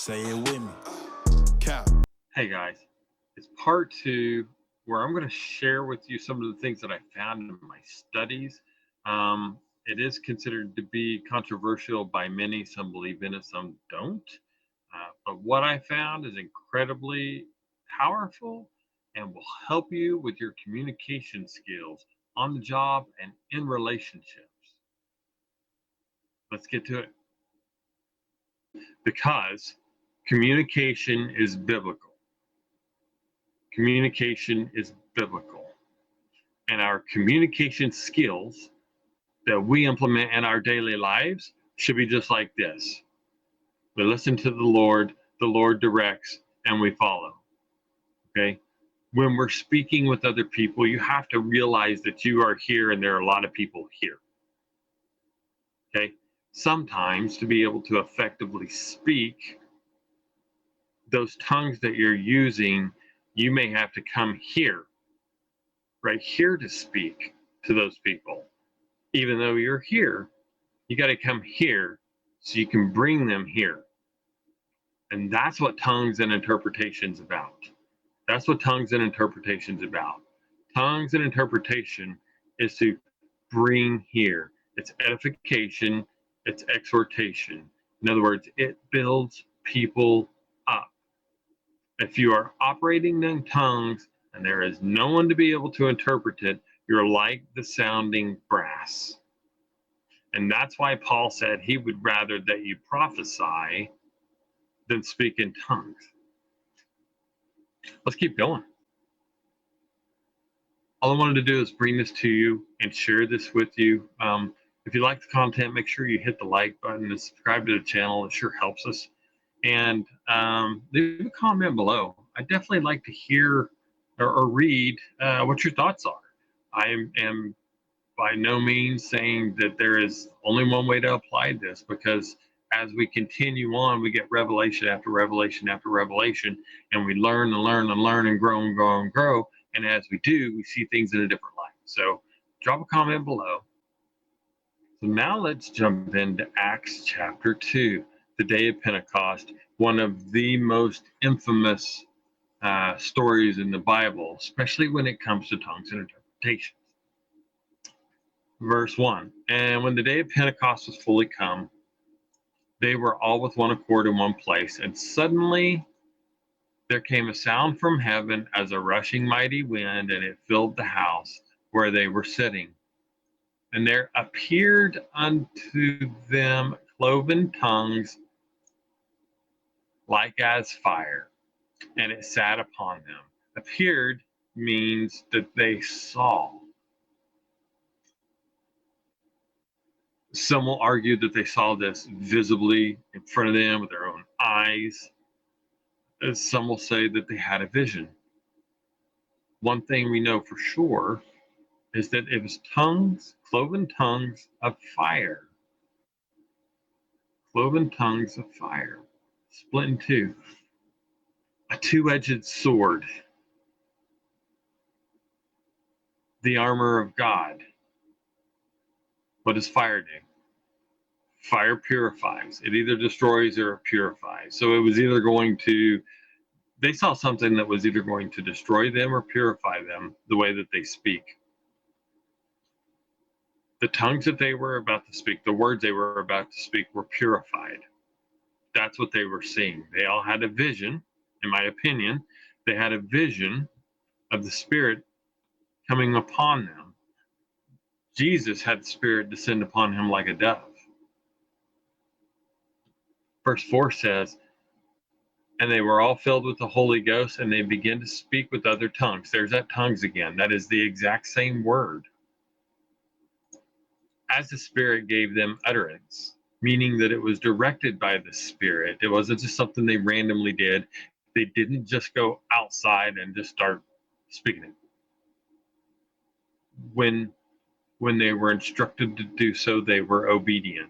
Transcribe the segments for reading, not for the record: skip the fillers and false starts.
Say it with me. Cap. Hey guys, it's part two where I'm going to share with you some of the things that I found in my studies. It is considered to be controversial by many. Some believe in it, some don't. But what I found is incredibly powerful and will help you with your communication skills on the job and in relationships. Let's get to it. Because communication is biblical. Communication is biblical. And our communication skills that we implement in our daily lives should be just like this. We listen to the Lord directs, and we follow. Okay? When we're speaking with other people, you have to realize that you are here and there are a lot of people here. Okay? Sometimes to be able to effectively speak, those tongues that you're using, you may have to come here, right here to speak to those people. Even though you're here, you got to come here so you can bring them here. And that's what tongues and interpretation's about. That's what tongues and interpretation's about. Tongues and interpretation is to bring here. It's edification, it's exhortation. In other words, it builds people up. If you are operating in tongues and there is no one to be able to interpret it, you're like the sounding brass. And that's why Paul said he would rather that you prophesy than speak in tongues. Let's keep going. All I wanted to do is bring this to you and share this with you. If you like the content, make sure you hit the like button and subscribe to the channel. It sure helps us. And leave a comment below. I definitely like to hear or read what your thoughts are. I am by no means saying that there is only one way to apply this, because as we continue on, we get revelation after revelation after revelation, and we learn and learn and learn and grow and grow and grow. And as we do, we see things in a different light. So drop a comment below. So now let's jump into Acts chapter 2, the day of Pentecost, one of the most infamous stories in the Bible, especially when it comes to tongues and interpretations. Verse 1, and when the day of Pentecost was fully come, they were all with one accord in one place, and suddenly there came a sound from heaven as a rushing mighty wind, and it filled the house where they were sitting. And there appeared unto them cloven tongues like as fire, and it sat upon them. Appeared means that they saw. Some will argue that they saw this visibly in front of them with their own eyes. Some will say that they had a vision. One thing we know for sure is that it was tongues, cloven tongues of fire. Cloven tongues of fire, split in two. A two-edged sword. The armor of God. What does fire do? Fire purifies. It either destroys or purifies. So it was either going to, they saw something that was either going to destroy them or purify them the way that they speak. The tongues that they were about to speak, the words they were about to speak, were purified. That's what they were seeing. They all had a vision, in my opinion. They had a vision of the Spirit coming upon them. Jesus had the Spirit descend upon him like a dove. Verse 4 says, and they were all filled with the Holy Ghost, and they began to speak with other tongues. There's that tongues again. That is the exact same word. As the Spirit gave them utterance, meaning that it was directed by the Spirit. It wasn't just something they randomly did. They didn't just go outside and just start speaking it. When they were instructed to do so, they were obedient.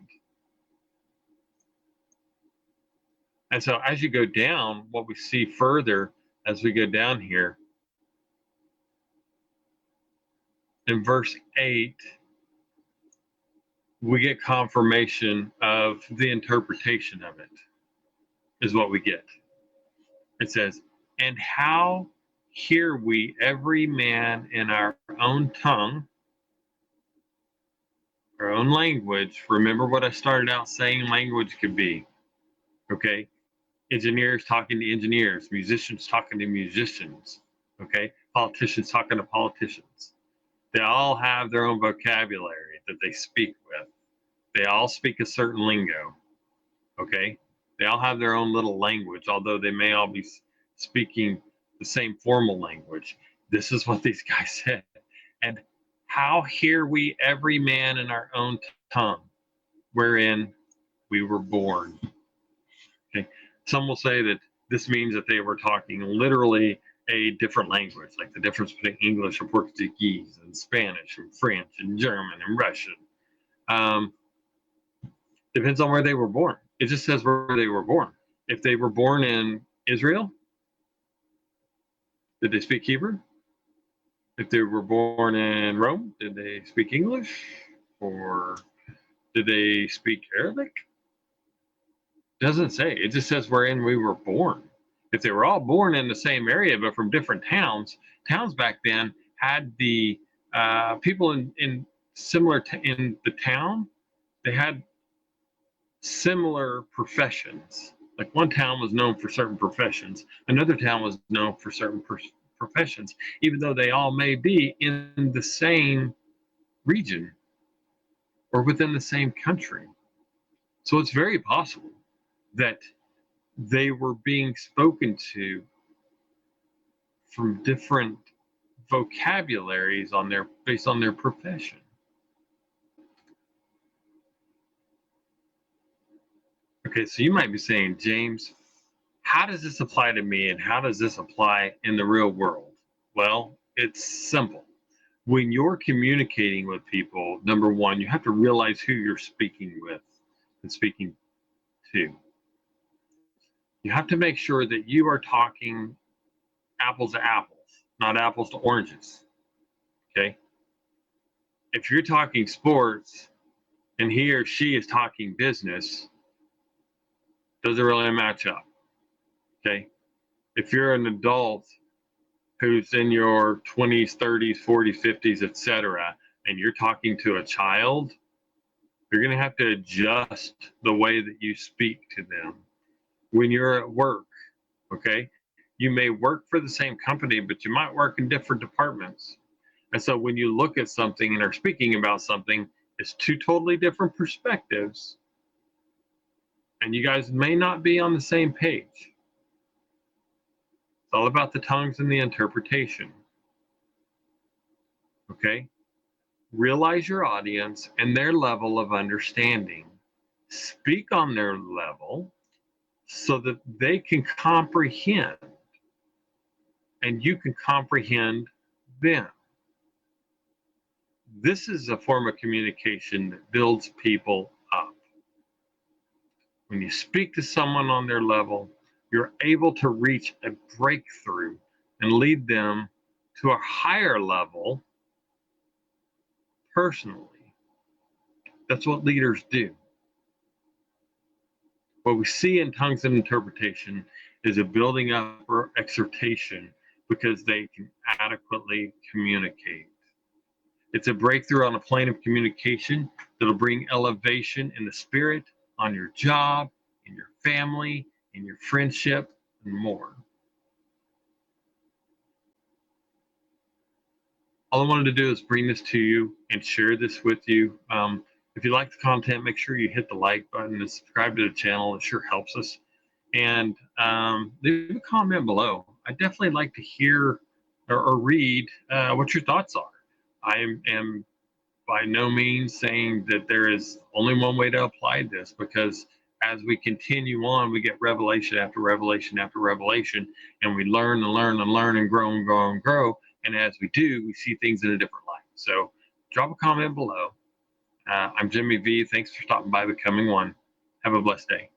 And so as you go down, what we see further as we go down here, in verse 8, we get confirmation of the interpretation of it. is what we get. It says, and how hear we every man in our own tongue, our own language. Remember what I started out saying language could be. Okay. Engineers talking to engineers, musicians talking to musicians. Okay. Politicians talking to politicians. They all have their own vocabulary that they speak with. They all speak a certain lingo. Okay. They all have their own little language, although they may all be speaking the same formal language. This is what these guys said. And how hear we every man in our own tongue, wherein we were born? Okay. Some will say that this means that they were talking literally a different language, like the difference between English and Portuguese and Spanish and French and German and Russian. Depends on where they were born. It just says where they were born. If they were born in Israel, did they speak Hebrew? If they were born in Rome, did they speak English? Or did they speak Arabic? Doesn't say. It just says wherein we were born. If they were all born in the same area but from different towns, towns back then had the people in similar in the town. They had similar professions. Like one town was known for certain professions, another town was known for certain professions, even though they all may be in the same region or within the same country. So it's very possible that they were being spoken to from different vocabularies based on their profession. Okay, so you might be saying, James, how does this apply to me and how does this apply in the real world? Well, it's simple. When you're communicating with people, number one, you have to realize who you're speaking with and speaking to. You have to make sure that you are talking apples to apples, not apples to oranges. Okay? If you're talking sports and he or she is talking business, doesn't really match up. Okay? If you're an adult who's in your 20s, 30s, 40s, 50s, etc., and you're talking to a child, you're going to have to adjust the way that you speak to them. When you're at work, okay, you may work for the same company, but you might work in different departments. And so when you look at something and are speaking about something, it's two totally different perspectives, and you guys may not be on the same page. It's all about the tongues and the interpretation. Okay? Realize your audience and their level of understanding. Speak on their level so that they can comprehend and you can comprehend them. This is a form of communication that builds people up. When you speak to someone on their level, you're able to reach a breakthrough and lead them to a higher level personally. That's what leaders do. What we see in tongues and interpretation is a building up or exhortation because they can adequately communicate. It's a breakthrough on a plane of communication that'll bring elevation in the spirit, on your job, in your family, in your friendship, and more. All I wanted to do is bring this to you and share this with you. If you like the content, make sure you hit the like button and subscribe to the channel. It sure helps us. And leave a comment below. I definitely like to hear or read what your thoughts are. I am by no means saying that there is only one way to apply this, because as we continue on, we get revelation after revelation after revelation, and we learn and learn and learn and grow and grow and grow. And as we do, we see things in a different light. So drop a comment below. I'm Jimmy V. Thanks for stopping by Becoming One. Have a blessed day.